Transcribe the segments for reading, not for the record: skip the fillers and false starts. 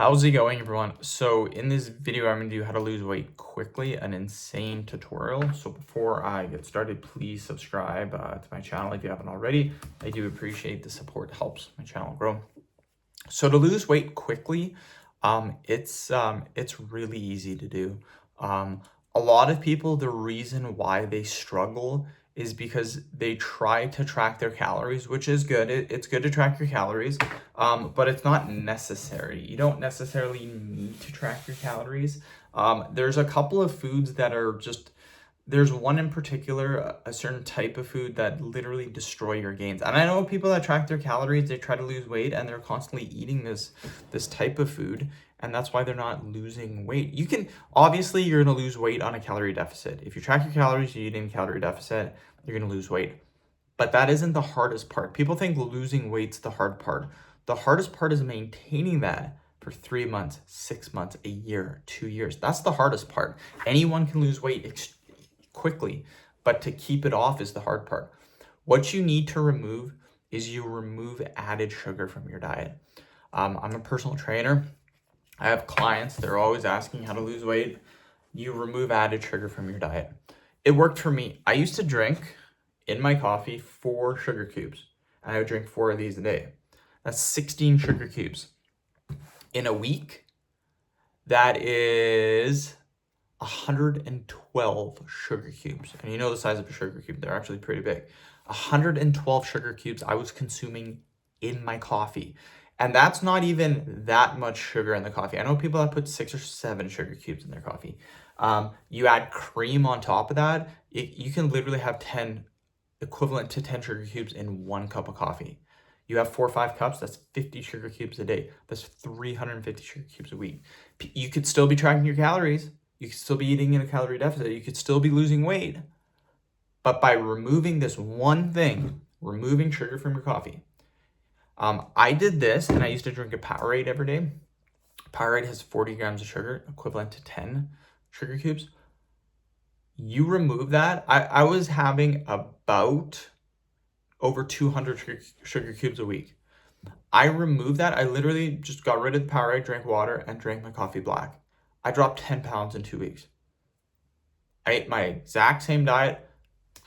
How's it going, everyone? So in this video, I'm going to do how to lose weight quickly, an insane tutorial. So before I get started, please subscribe to my channel if you haven't already. I do appreciate the support. It helps my channel grow. So to lose weight quickly, it's really easy to do. A lot of people, the reason why they struggle is because they try to track their calories, which is good. It's good to track your calories, but it's not necessary. You don't necessarily need to track your calories. There's a couple of foods that are just, there's one in particular, a certain type of food that literally destroy your gains. And I know people that track their calories, they try to lose weight and they're constantly eating this type of food, and that's why they're not losing weight. You can, obviously you're going to lose weight on a calorie deficit. If you track your calories, you eat in calorie deficit, you're going to lose weight. But that isn't the hardest part. People think losing weight's the hard part. The hardest part is maintaining that for 3 months, 6 months, a year, 2 years. That's the hardest part. Anyone can lose weight quickly, but to keep it off is the hard part. What you need to remove is you remove added sugar from your diet. I'm a personal trainer. I have clients, they're always asking how to lose weight. You remove added sugar from your diet. It worked for me. I used to drink in my coffee 4 sugar cubes, and I would drink 4 of these a day. That's 16 sugar cubes. In a week, that is 112 sugar cubes. And you know the size of a sugar cube, they're actually pretty big. 112 sugar cubes I was consuming in my coffee. And that's not even that much sugar in the coffee. I know people that put 6 or 7 sugar cubes in their coffee. You add cream on top of that, you can literally have 10, equivalent to 10 sugar cubes in 1 cup of coffee. You have 4 or 5 cups, that's 50 sugar cubes a day. That's 350 sugar cubes a week. You could still be tracking your calories. You could still be eating in a calorie deficit. You could still be losing weight. But by removing this one thing, removing sugar from your coffee, I did this, and I used to drink a Powerade every day. Powerade has 40 grams of sugar, equivalent to 10 sugar cubes. You remove that. I was having about over 200 sugar cubes a week. I removed that. I literally just got rid of the Powerade, drank water, and drank my coffee black. I dropped 10 pounds in 2 weeks. I ate my exact same diet,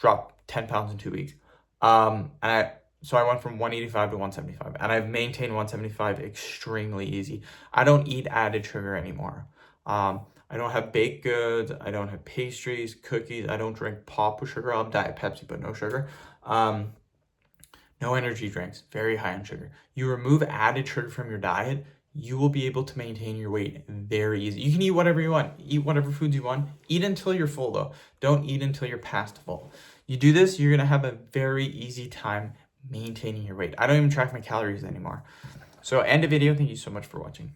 dropped 10 pounds in 2 weeks. So I went from 185 to 175, and I've maintained 175 extremely easy. I don't eat added sugar anymore. I don't have baked goods. I don't have pastries, cookies. I don't drink pop with sugar. I'll have Diet Pepsi, but no sugar. No energy drinks, very high in sugar. You remove added sugar from your diet, you will be able to maintain your weight very easy. You can eat whatever you want. Eat whatever foods you want. Eat until you're full, though. Don't eat until you're past full. You do this, you're going to have a very easy time maintaining your weight. I don't even track my calories anymore. So end the video. Thank you so much for watching.